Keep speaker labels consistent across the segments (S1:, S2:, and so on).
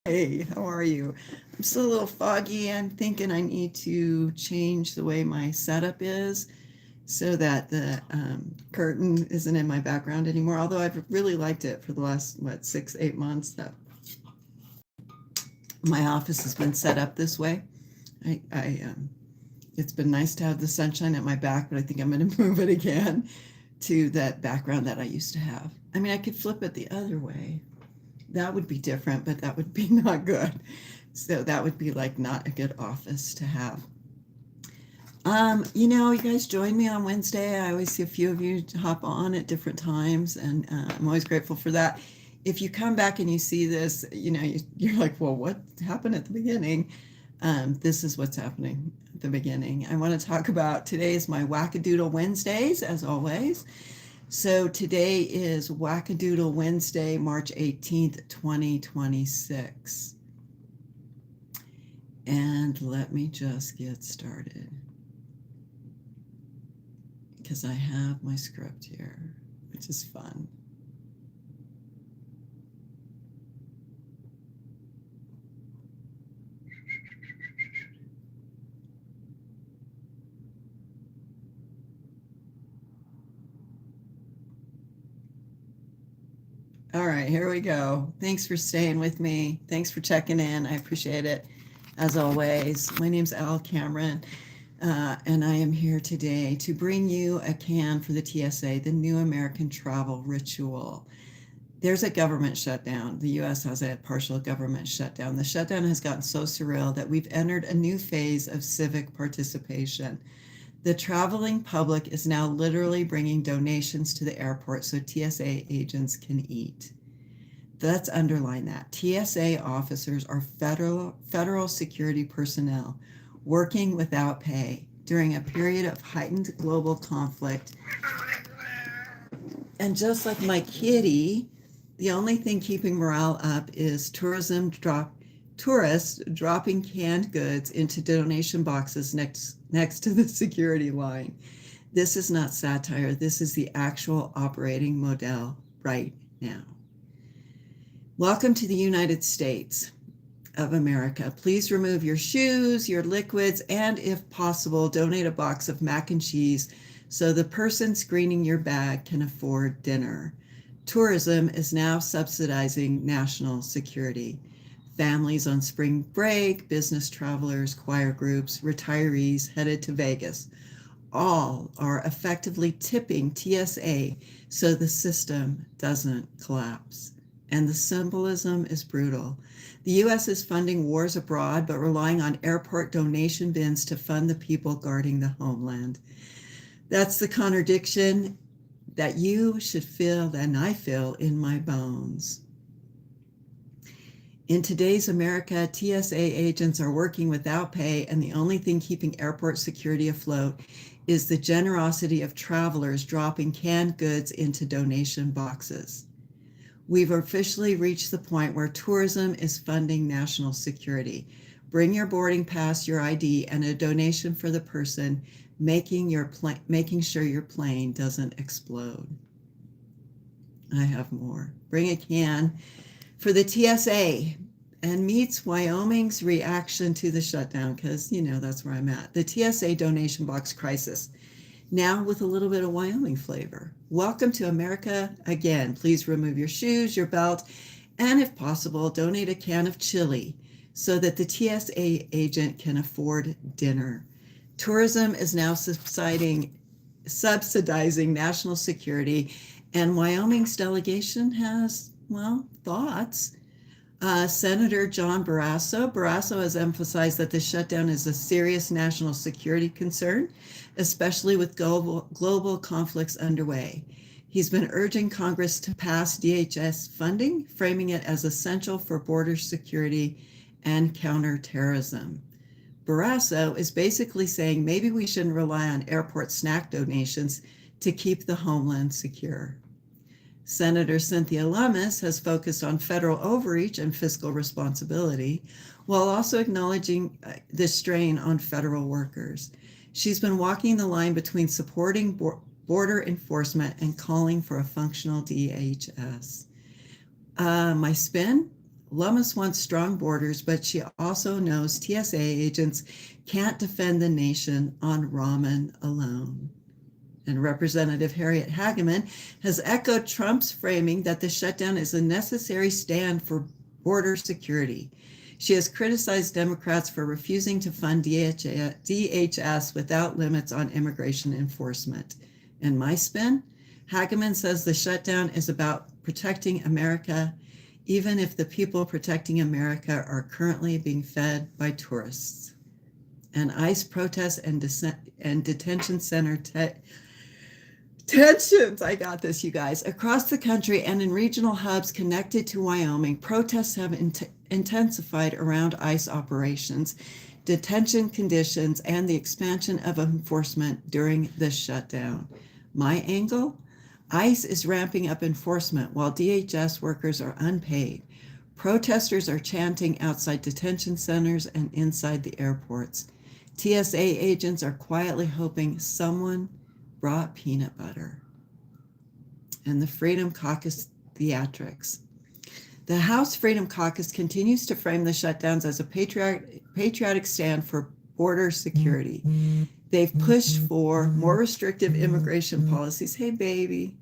S1: Hey, how are you? I'm still a little foggy. I'm thinking I need to change the way my setup is so that the curtain isn't in my background anymore. Although I've really liked it for the last, 6, 8 months that my office has been set up this way. It's been nice to have the sunshine at my back, but I think I'm going to move it again to that background that I used to have. I mean, I could flip it the other way. That would be different, but that would be not good. So that would be like not a good office to have. You guys join me on Wednesday. I always see a few of you hop on at different times, and I'm always grateful for that. If you come back and you see this, you're like, well, what happened at the beginning? This is what's happening at the beginning. I want to talk about today is my Wackadoodle Wednesdays, as always. So today is Wackadoodle Wednesday, March 18th, 2026. And let me just get started because I have my script here, which is fun. All right, here we go. Thanks for staying with me. Thanks for checking in. I appreciate it. As always, my name's Al Cameron, and I am here today to bring you a can for the TSA, the New American Travel Ritual. There's a government shutdown. The US has a partial government shutdown. The shutdown has gotten so surreal that we've entered a new phase of civic participation. The traveling public is now literally bringing donations to the airport so TSA agents can eat. Let's underline that. TSA officers are federal security personnel working without pay during a period of heightened global conflict. And just like my kitty, the only thing keeping morale up is tourists dropping canned goods into donation boxes next to the security line. This is not satire. This is the actual operating model right now. Welcome to the United States of America. Please remove your shoes, your liquids, and if possible, donate a box of mac and cheese so the person screening your bag can afford dinner. Tourism is now subsidizing national security. Families on spring break, business travelers, choir groups, retirees headed to Vegas, all are effectively tipping TSA so the system doesn't collapse. And the symbolism is brutal. The US is funding wars abroad, but relying on airport donation bins to fund the people guarding the homeland. That's the contradiction that you should feel and I feel in my bones. In today's America, TSA agents are working without pay, and the only thing keeping airport security afloat is the generosity of travelers dropping canned goods into donation boxes. We've officially reached the point where tourism is funding national security. Bring your boarding pass, your ID, and a donation for the person making sure your plane doesn't explode. I have more. Bring a can for the TSA and meets Wyoming's reaction to the shutdown, because, that's where I'm at. The TSA donation box crisis, now with a little bit of Wyoming flavor. Welcome to America again. Please remove your shoes, your belt, and if possible, donate a can of chili so that the TSA agent can afford dinner. Tourism is now subsidizing national security, and Wyoming's delegation has, thoughts. Senator John Barrasso has emphasized that the shutdown is a serious national security concern, especially with global conflicts underway. He's been urging Congress to pass DHS funding, framing it as essential for border security and counterterrorism. Barrasso is basically saying maybe we shouldn't rely on airport snack donations to keep the homeland secure. Senator Cynthia Lummis has focused on federal overreach and fiscal responsibility, while also acknowledging the strain on federal workers. She's been walking the line between supporting border enforcement and calling for a functional DHS. My spin? Lummis wants strong borders, but she also knows TSA agents can't defend the nation on ramen alone. And Representative Harriet Hageman has echoed Trump's framing that the shutdown is a necessary stand for border security. She has criticized Democrats for refusing to fund DHS without limits on immigration enforcement. And my spin? Hageman says the shutdown is about protecting America, even if the people protecting America are currently being fed by tourists. And ICE protests and detention center tensions, I got this, you guys. Across the country and in regional hubs connected to Wyoming, protests have intensified around ICE operations, detention conditions, and the expansion of enforcement during the shutdown. My angle? ICE is ramping up enforcement while DHS workers are unpaid. Protesters are chanting outside detention centers and inside the airports. TSA agents are quietly hoping someone brought peanut butter. And the Freedom Caucus theatrics. The House Freedom Caucus continues to frame the shutdowns as a patriotic stand for border security. They've pushed for more restrictive immigration policies. Hey, baby.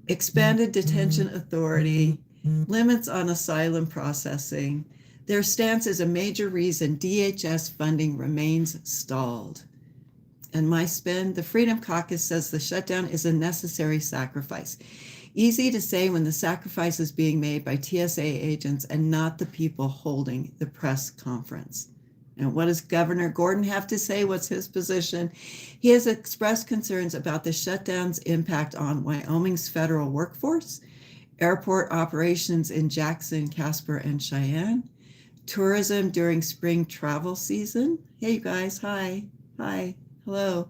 S1: Expanded detention authority, limits on asylum processing. Their stance is a major reason DHS funding remains stalled. And my spin, the Freedom Caucus says the shutdown is a necessary sacrifice. Easy to say when the sacrifice is being made by TSA agents and not the people holding the press conference. And what does Governor Gordon have to say? What's his position? He has expressed concerns about the shutdown's impact on Wyoming's federal workforce, airport operations in Jackson, Casper, and Cheyenne, tourism during spring travel season. Hey, you guys, hi, hello.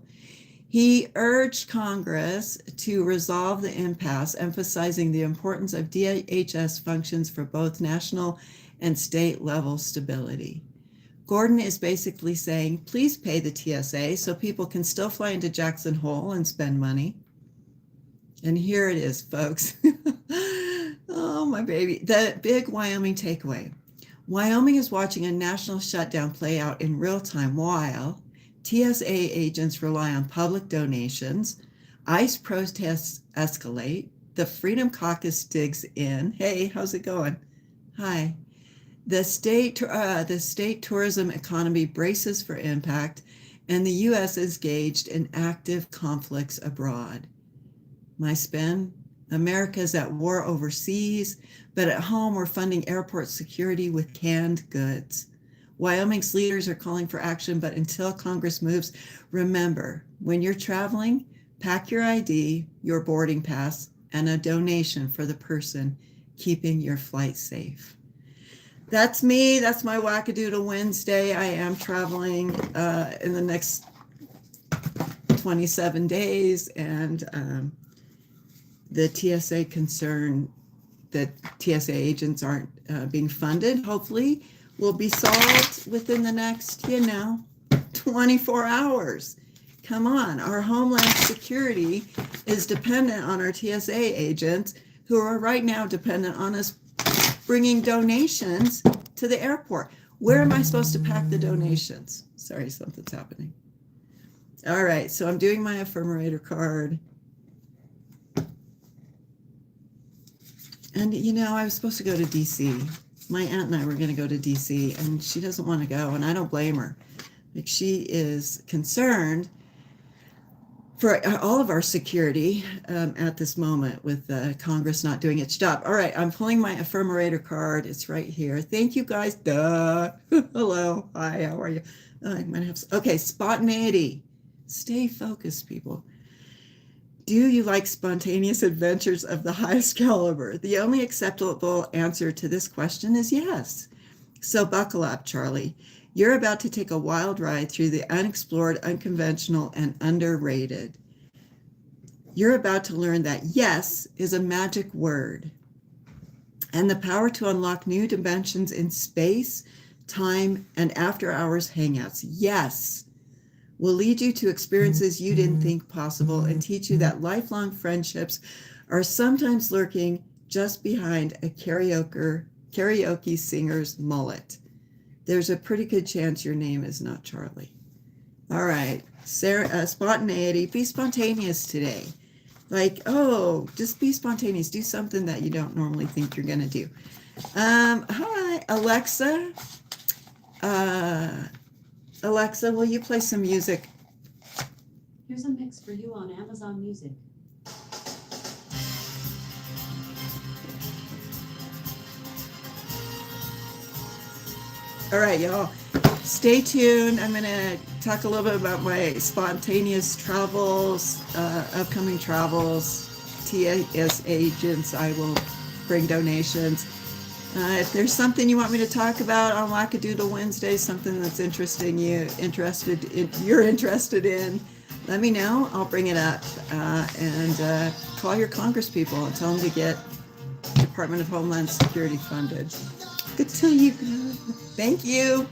S1: He urged Congress to resolve the impasse, emphasizing the importance of DHS functions for both national and state level stability. Gordon is basically saying, please pay the TSA so people can still fly into Jackson Hole and spend money. And here it is, folks. Oh, my baby. The big Wyoming takeaway. Wyoming is watching a national shutdown play out in real time while TSA agents rely on public donations, ICE protests escalate, the Freedom Caucus digs in. Hey, how's it going? Hi. The state tourism economy braces for impact, and the U.S. is engaged in active conflicts abroad. My spin, America is at war overseas, but at home we're funding airport security with canned goods. Wyoming's leaders are calling for action, but until Congress moves, remember, when you're traveling, pack your ID, your boarding pass, and a donation for the person keeping your flight safe. That's me. That's my Wackadoodle Wednesday. I am traveling in the next 27 days, and the TSA concern that TSA agents aren't being funded, hopefully, will be solved within the next, 24 hours. Come on. Our Homeland Security is dependent on our TSA agents, who are right now dependent on us bringing donations to the airport. Where am I supposed to pack the donations? Sorry, something's happening. All right, so I'm doing my Affirmator card. And, I was supposed to go to DC. My aunt and I were going to go to DC, and she doesn't want to go, and I don't blame her. She is concerned for all of our security at this moment with Congress not doing its job. All right, I'm pulling my Affirmator card. It's right here. Thank you, guys. Duh. Hello. Hi, how are you? I'm gonna have. Okay, spontaneity. Stay focused, people. Do you like spontaneous adventures of the highest caliber? The only acceptable answer to this question is yes. So buckle up, Charlie. You're about to take a wild ride through the unexplored, unconventional, and underrated. You're about to learn that yes is a magic word, and the power to unlock new dimensions in space, time, and after-hours hangouts. Yes will lead you to experiences you didn't think possible and teach you that lifelong friendships are sometimes lurking just behind a karaoke karaoke singer's mullet. There's a pretty good chance your name is not Charlie. All right, Sarah, spontaneity. Be spontaneous today. Like, oh, just be spontaneous. Do something that you don't normally think you're going to do. Hi, Alexa. Alexa, will you play some music?
S2: Here's a mix for you on Amazon Music.
S1: All right, y'all. Stay tuned. I'm going to talk a little bit about my spontaneous travels, upcoming travels, TS agents. I will bring donations. If there's something you want me to talk about on Wackadoodle Wednesday, something that's you're interested in, let me know. I'll bring it up. And call your Congress people and tell them to get Department of Homeland Security funded. Good to you. Thank you.